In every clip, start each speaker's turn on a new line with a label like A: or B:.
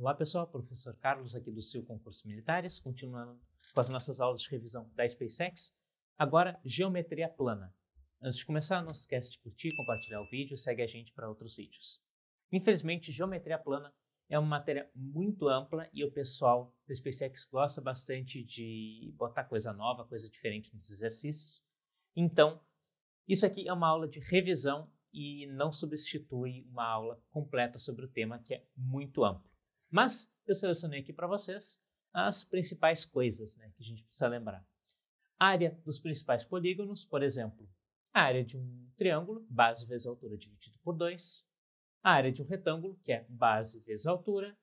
A: Olá pessoal, professor Carlos aqui do Sil Concursos Militares, continuando com as nossas aulas de revisão da SpaceX. Agora, geometria plana. Antes de começar, não se esquece de curtir, compartilhar o vídeo e segue a gente para outros vídeos. Infelizmente, geometria plana é uma matéria muito ampla e o pessoal da SpaceX gosta bastante de botar coisa nova, coisa diferente nos exercícios. Então, isso aqui é uma aula de revisão e não substitui uma aula completa sobre o tema, que é muito amplo. Mas eu selecionei aqui para vocês as principais coisas, que a gente precisa lembrar. A área dos principais polígonos, por exemplo, a área de um triângulo, base vezes altura dividido por 2. A área de um retângulo, que é base vezes altura.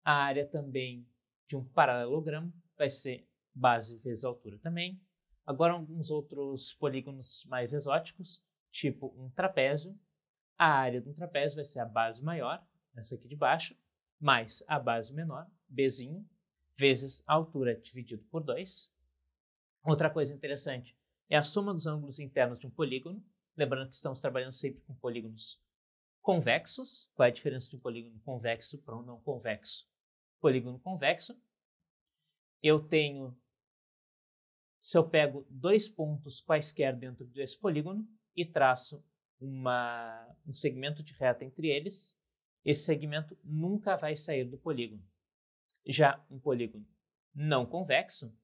A: A área também de um paralelogramo vai ser base vezes altura também. Agora alguns outros polígonos mais exóticos, tipo um trapézio. A área de um trapézio vai ser a base maior, essa aqui de baixo, mais a base menor, Bzinho, vezes a altura dividido por 2. Outra coisa interessante é a soma dos ângulos internos de um polígono. Lembrando que estamos trabalhando sempre com polígonos convexos. Qual é a diferença de um polígono convexo para um não convexo? Polígono convexo, se eu pego dois pontos quaisquer dentro desse polígono e traço um segmento de reta entre eles, esse segmento nunca vai sair do polígono. Já um polígono não convexo,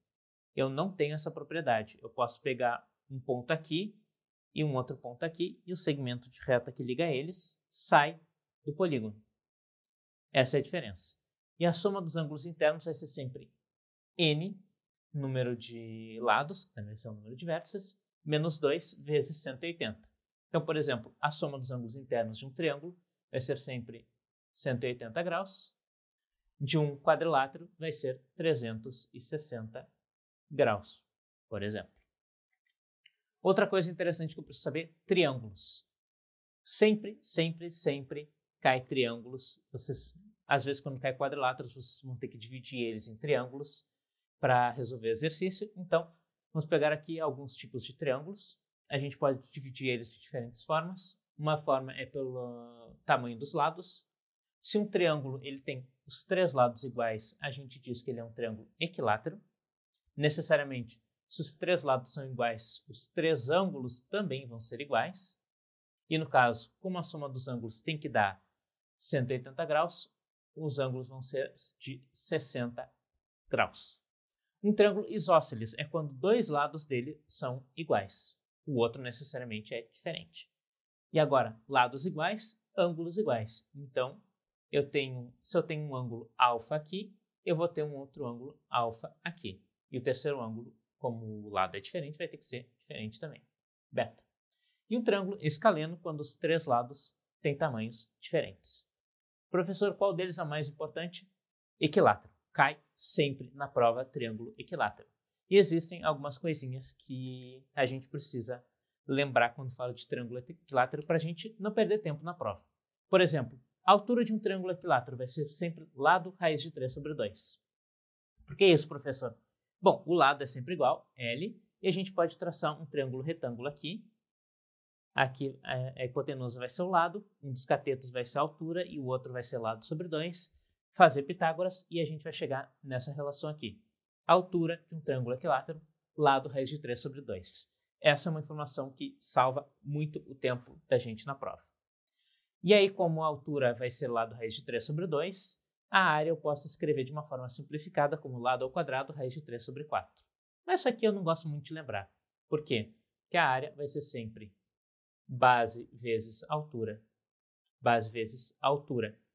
A: eu não tenho essa propriedade. Eu posso pegar um ponto aqui e um outro ponto aqui e o segmento de reta que liga eles sai do polígono. Essa é a diferença. E a soma dos ângulos internos vai ser sempre n, número de lados, que também vai ser o número de vértices, menos 2 vezes 180. Então, por exemplo, a soma dos ângulos internos de um triângulo vai ser sempre 180 graus. De um quadrilátero vai ser 360 graus, por exemplo. Outra coisa interessante que eu preciso saber, triângulos. Sempre cai triângulos. Às vezes, quando cai quadriláteros, vocês vão ter que dividir eles em triângulos para resolver o exercício. Então, vamos pegar aqui alguns tipos de triângulos. A gente pode dividir eles de diferentes formas. Uma forma é pelo tamanho dos lados. Se um triângulo ele tem os três lados iguais, a gente diz que ele é um triângulo equilátero. Necessariamente, se os três lados são iguais, os três ângulos também vão ser iguais. E no caso, como a soma dos ângulos tem que dar 180 graus, os ângulos vão ser de 60 graus. Um triângulo isósceles é quando dois lados dele são iguais. O outro necessariamente é diferente. E agora, lados iguais, ângulos iguais. Então, se eu tenho um ângulo alfa aqui, eu vou ter um outro ângulo alfa aqui. E o terceiro ângulo, como o lado é diferente, vai ter que ser diferente também. Beta. E um triângulo escaleno, quando os três lados têm tamanhos diferentes. Professor, qual deles é o mais importante? Equilátero. Cai sempre na prova triângulo equilátero. E existem algumas coisinhas que a gente precisa lembrar quando fala de triângulo equilátero para a gente não perder tempo na prova. Por exemplo, a altura de um triângulo equilátero vai ser sempre lado raiz de 3 sobre 2. Por que isso, professor? Bom, o lado é sempre igual, L, e a gente pode traçar um triângulo retângulo aqui. Aqui a hipotenusa vai ser o lado, um dos catetos vai ser a altura e o outro vai ser lado sobre 2. Fazer Pitágoras e a gente vai chegar nessa relação aqui. Altura de um triângulo equilátero, lado raiz de 3 sobre 2. Essa é uma informação que salva muito o tempo da gente na prova. E aí, como a altura vai ser lado raiz de 3 sobre 2, a área eu posso escrever de uma forma simplificada como lado ao quadrado raiz de 3 sobre 4. Mas isso aqui eu não gosto muito de lembrar. Por quê? Porque a área vai ser sempre base vezes altura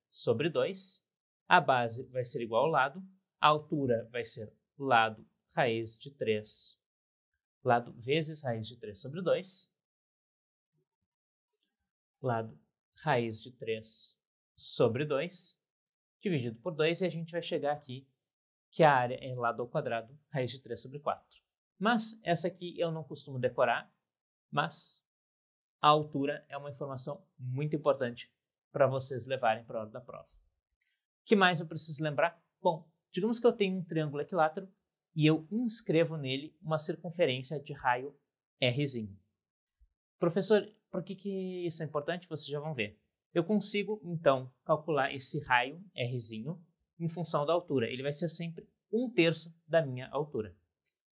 A: sobre 2. A base vai ser igual ao lado, a altura vai ser lado raiz de 3, lado vezes raiz de 3 sobre 2, lado raiz de 3 sobre 2, dividido por 2, e a gente vai chegar aqui que a área é lado ao quadrado raiz de 3 sobre 4. Mas essa aqui eu não costumo decorar, mas a altura é uma informação muito importante para vocês levarem para a hora da prova. O que mais eu preciso lembrar? Bom, digamos que eu tenho um triângulo equilátero e eu inscrevo nele uma circunferência de raio Rzinho. Professor, por que isso é importante? Vocês já vão ver. Eu consigo, então, calcular esse raio Rzinho em função da altura. Ele vai ser sempre 1/3 da minha altura.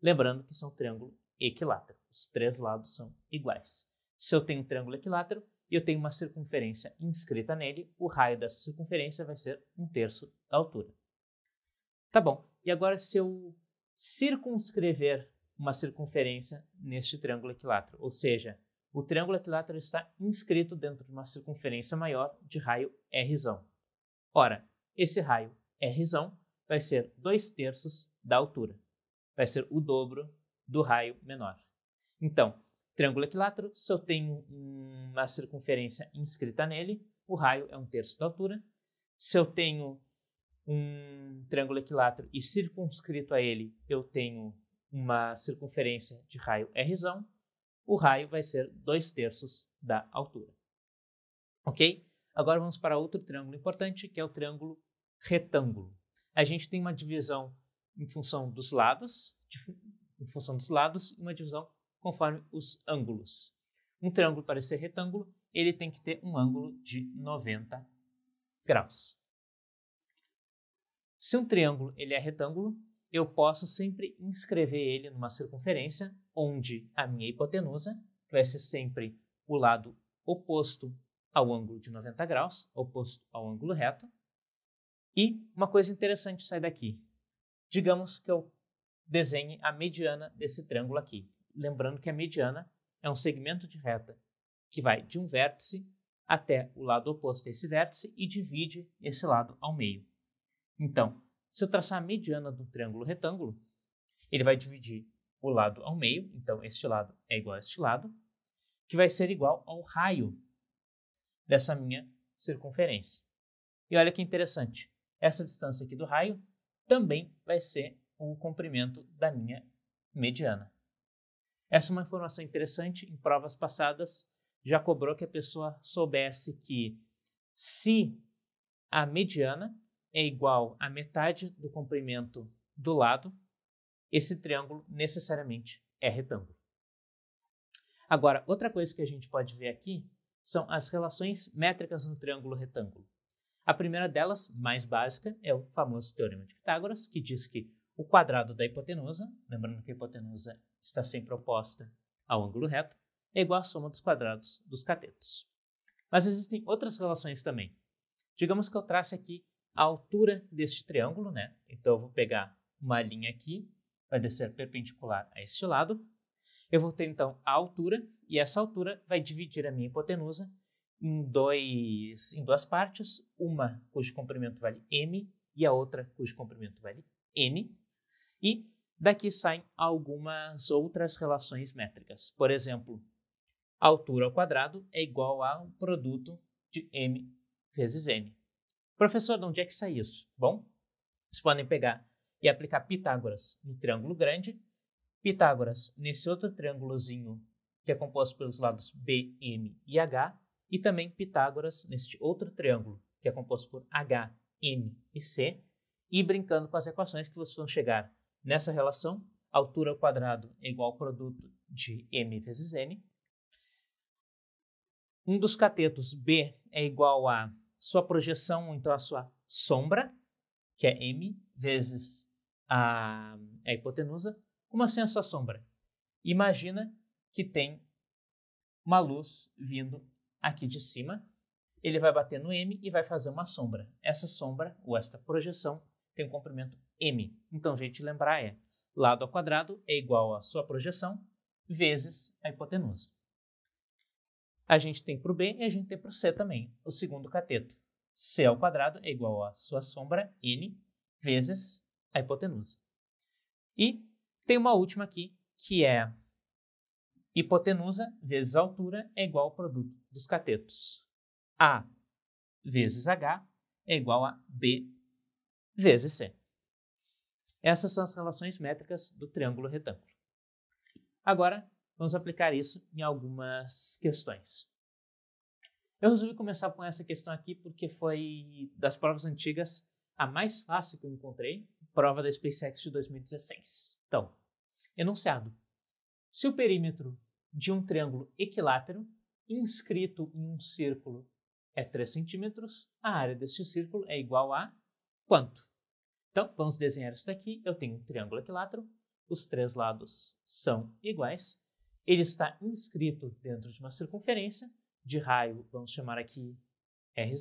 A: Lembrando que são triângulo equilátero. Os 3 lados são iguais. Se eu tenho um triângulo equilátero e eu tenho uma circunferência inscrita nele, o raio dessa circunferência vai ser 1/3 da altura. Tá bom. E agora, se eu circunscrever uma circunferência neste triângulo equilátero, ou seja, o triângulo equilátero está inscrito dentro de uma circunferência maior de raio R. Ora, esse raio R vai ser 2/3 da altura. Vai ser o dobro do raio menor. Então, triângulo equilátero, se eu tenho uma circunferência inscrita nele, o raio é 1/3 da altura. Se eu tenho um triângulo equilátero e circunscrito a ele, eu tenho uma circunferência de raio R, o raio vai ser 2/3 da altura. Ok? Agora vamos para outro triângulo importante, que é o triângulo retângulo. A gente tem uma divisão em função dos lados, e uma divisão conforme os ângulos. Um triângulo, para ser retângulo, ele tem que ter um ângulo de 90 graus. Se um triângulo ele é retângulo, eu posso sempre inscrever ele numa circunferência onde a minha hipotenusa, que vai ser sempre o lado oposto ao ângulo de 90 graus, oposto ao ângulo reto. E uma coisa interessante sai daqui. Digamos que eu desenhe a mediana desse triângulo aqui. Lembrando que a mediana é um segmento de reta que vai de um vértice até o lado oposto a esse vértice e divide esse lado ao meio. Então, se eu traçar a mediana do triângulo retângulo, ele vai dividir o lado ao meio, então este lado é igual a este lado, que vai ser igual ao raio dessa minha circunferência. E olha que interessante, essa distância aqui do raio também vai ser o comprimento da minha mediana. Essa é uma informação interessante. Em provas passadas já cobrou que a pessoa soubesse que se a mediana é igual à metade do comprimento do lado, esse triângulo necessariamente é retângulo. Agora, outra coisa que a gente pode ver aqui são as relações métricas no triângulo retângulo. A primeira delas, mais básica, é o famoso Teorema de Pitágoras, que diz que o quadrado da hipotenusa, lembrando que a hipotenusa está sempre oposta ao ângulo reto, é igual à soma dos quadrados dos catetos. Mas existem outras relações também. Digamos que eu trace aqui a altura deste triângulo, né? Então eu vou pegar uma linha aqui, vai descer perpendicular a este lado. Eu vou ter então a altura, e essa altura vai dividir a minha hipotenusa em duas partes, uma cujo comprimento vale m e a outra cujo comprimento vale n. E daqui saem algumas outras relações métricas. Por exemplo, a altura ao quadrado é igual ao produto de m vezes n. Professor, de onde é que sai isso? Bom, vocês podem pegar e aplicar Pitágoras no triângulo grande, Pitágoras nesse outro triângulozinho que é composto pelos lados B, M e H, e também Pitágoras neste outro triângulo que é composto por H, N e C, e brincando com as equações que vocês vão chegar nessa relação, altura ao quadrado é igual ao produto de M vezes N. Um dos catetos B é igual a sua projeção, então a sua sombra, que é M, vezes a hipotenusa. Como assim a sua sombra? Imagina que tem uma luz vindo aqui de cima, ele vai bater no M e vai fazer uma sombra. Essa sombra, ou esta projeção, tem um comprimento M. Então, o jeito de lembrar é, lado ao quadrado é igual a sua projeção, vezes a hipotenusa. A gente tem para o B e a gente tem para o C também, o segundo cateto. C ao quadrado é igual a sua sombra, N, vezes a hipotenusa. E tem uma última aqui, que é hipotenusa vezes altura é igual ao produto dos catetos. A vezes H é igual a B vezes C. Essas são as relações métricas do triângulo retângulo. Agora, vamos aplicar isso em algumas questões. Eu resolvi começar com essa questão aqui porque foi, das provas antigas, a mais fácil que eu encontrei, prova da SpaceX de 2016. Então, enunciado. Se o perímetro de um triângulo equilátero inscrito em um círculo é 3 centímetros, a área deste círculo é igual a quanto? Então, vamos desenhar isso daqui. Eu tenho um triângulo equilátero, os três lados são iguais. Ele está inscrito dentro de uma circunferência, de raio, vamos chamar aqui R,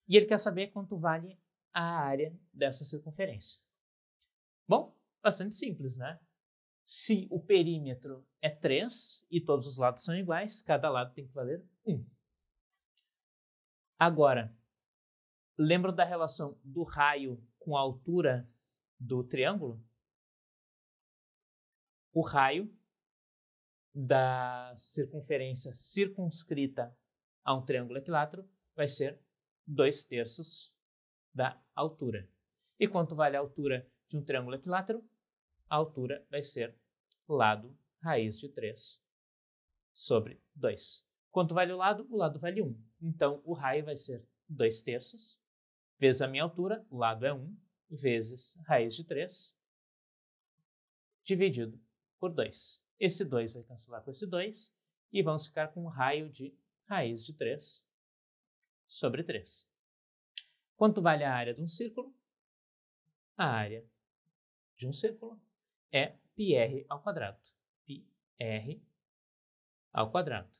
A: e ele quer saber quanto vale a área dessa circunferência. Bom, bastante simples, né? Se o perímetro é 3 e todos os lados são iguais, cada lado tem que valer 1. Agora, lembram da relação do raio com a altura do triângulo? O raio da circunferência circunscrita a um triângulo equilátero vai ser 2/3 da altura. E quanto vale a altura de um triângulo equilátero? A altura vai ser lado raiz de 3 sobre 2. Quanto vale o lado? O lado vale 1. Então, o raio vai ser 2/3 vezes a minha altura, o lado é 1, vezes raiz de 3, dividido por 2. Esse 2 vai cancelar com esse 2 e vamos ficar com um raio de raiz de 3 sobre 3. Quanto vale a área de um círculo? A área de um círculo é πr ao quadrado. πr ao quadrado.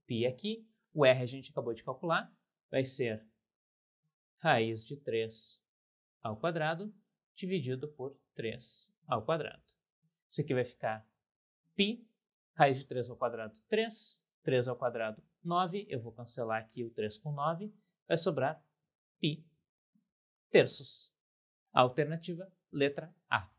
A: Π aqui, o r a gente acabou de calcular, vai ser raiz de 3 ao quadrado dividido por 3 ao quadrado. Isso aqui vai ficar π, raiz de 3 ao quadrado 3, 3 ao quadrado 9, eu vou cancelar aqui o 3 com 9, vai sobrar π terços. A alternativa, letra A.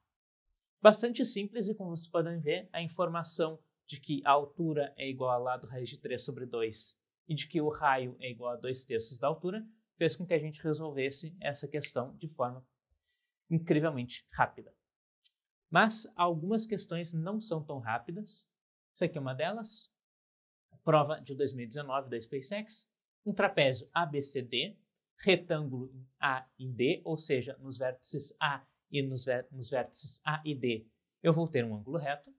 A: Bastante simples e, como vocês podem ver, a informação de que a altura é igual a lado raiz de 3 sobre 2 e de que o raio é igual a 2/3 da altura fez com que a gente resolvesse essa questão de forma incrivelmente rápida. Mas algumas questões não são tão rápidas. Isso aqui é uma delas. Prova de 2019 da SpaceX. Um trapézio ABCD, retângulo em A e D, ou seja, nos vértices A e nos vértices A e D, eu vou ter um ângulo reto.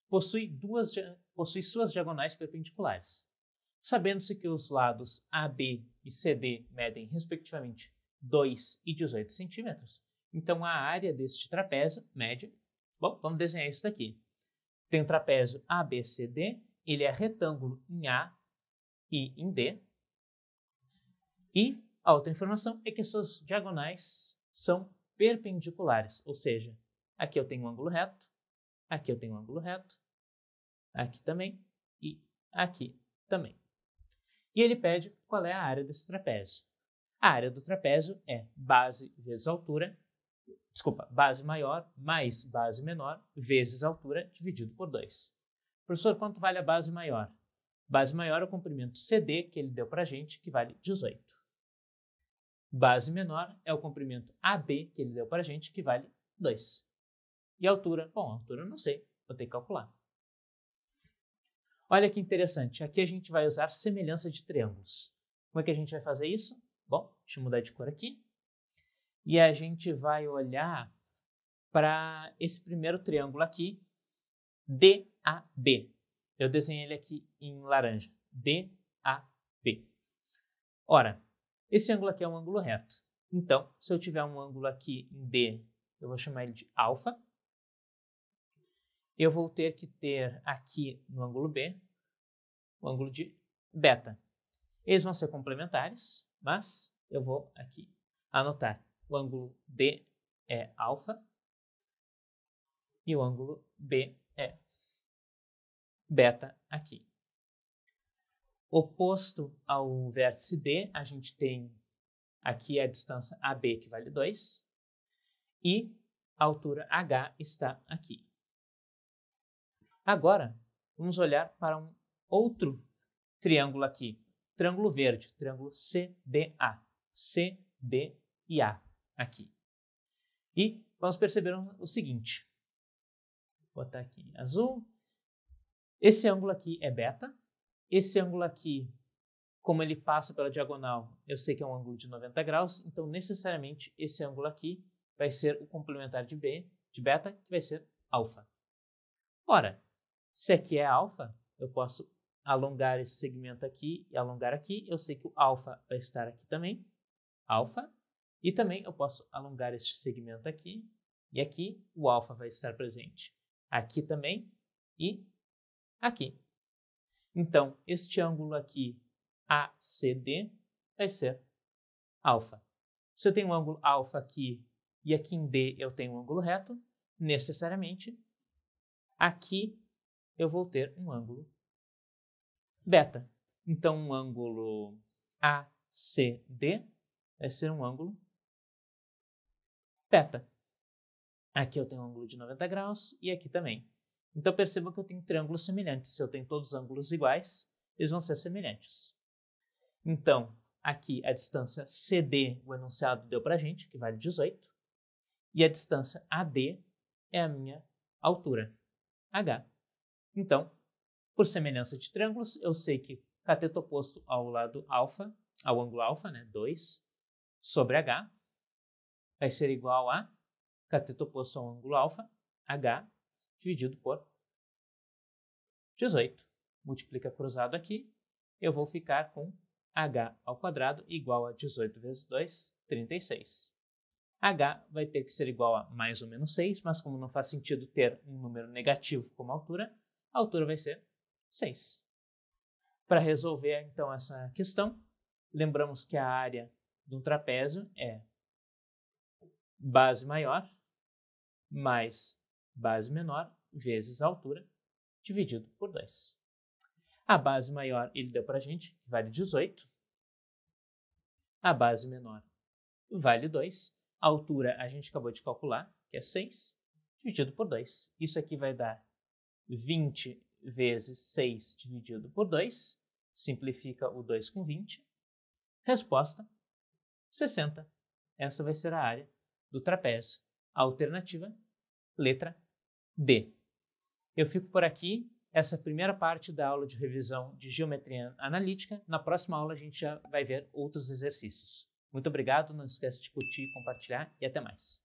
A: Possui suas diagonais perpendiculares. Sabendo-se que os lados AB e CD medem, respectivamente, 2 e 18 centímetros, então a área deste trapézio mede... Bom, vamos desenhar isso daqui. Tem um trapézio ABCD, ele é retângulo em A e em D. E a outra informação é que suas diagonais são perpendiculares, ou seja, aqui eu tenho um ângulo reto, aqui eu tenho um ângulo reto, aqui também e aqui também. E ele pede qual é a área desse trapézio. A área do trapézio é base vezes altura, base maior mais base menor vezes altura dividido por 2. Professor, quanto vale a base maior? Base maior é o comprimento CD que ele deu para a gente, que vale 18. Base menor é o comprimento AB que ele deu para a gente, que vale 2. E a altura? Bom, a altura eu não sei, vou ter que calcular. Olha que interessante, aqui a gente vai usar semelhança de triângulos. Como é que a gente vai fazer isso? Bom, deixa eu mudar de cor aqui. E a gente vai olhar para esse primeiro triângulo aqui, DAB. Eu desenhei ele aqui em laranja, DAB. Ora, esse ângulo aqui é um ângulo reto. Então, se eu tiver um ângulo aqui em D, eu vou chamar ele de alfa. Eu vou ter que ter aqui no ângulo B o ângulo de beta. Eles vão ser complementares, mas eu vou aqui anotar. O ângulo D é alfa e o ângulo B é beta aqui. Oposto ao vértice D, a gente tem aqui a distância AB, que vale 2, e a altura H está aqui. Agora, vamos olhar para um outro triângulo aqui. Triângulo verde, triângulo CDA. CD e A aqui. E vamos perceber o seguinte. Vou botar aqui em azul. Esse ângulo aqui é beta. Esse ângulo aqui, como ele passa pela diagonal, eu sei que é um ângulo de 90 graus, então necessariamente esse ângulo aqui vai ser o complementar de beta, que vai ser alfa. Ora, se aqui é alfa, eu posso alongar esse segmento aqui e alongar aqui. Eu sei que o alfa vai estar aqui também, alfa, E também eu posso alongar este segmento aqui, e aqui o alfa vai estar presente. Aqui também e aqui. Então, este ângulo aqui, ACD, vai ser alfa. Se eu tenho um ângulo alfa aqui e aqui em D eu tenho um ângulo reto, necessariamente aqui eu vou ter um ângulo beta. Então, um ângulo ACD vai ser um ângulo beta. Aqui eu tenho um ângulo de 90 graus e aqui também. Então, perceba que eu tenho triângulos semelhantes. Se eu tenho todos os ângulos iguais, eles vão ser semelhantes. Então, aqui a distância CD, o enunciado deu para a gente, que vale 18. E a distância AD é a minha altura, H. Então, por semelhança de triângulos, eu sei que cateto oposto ao lado alfa, ao ângulo alfa, 2, sobre H, vai ser igual a cateto oposto ao ângulo alfa, H, dividido por 18. Multiplica cruzado aqui, eu vou ficar com H ao quadrado igual a 18 vezes 2, 36. H vai ter que ser igual a mais ou menos 6, mas como não faz sentido ter um número negativo como altura, a altura vai ser 6. Para resolver, então, essa questão, lembramos que a área de um trapézio é base maior mais base menor vezes a altura, dividido por 2. A base maior, ele deu para a gente, vale 18. A base menor vale 2. A altura a gente acabou de calcular, que é 6, dividido por 2. Isso aqui vai dar 20 vezes 6 dividido por 2. Simplifica o 2 com 20. Resposta, 60. Essa vai ser a área do trapézio. A alternativa, letra D. Eu fico por aqui. Essa primeira parte da aula de revisão de geometria analítica. Na próxima aula a gente já vai ver outros exercícios. Muito obrigado, não esquece de curtir, compartilhar e até mais.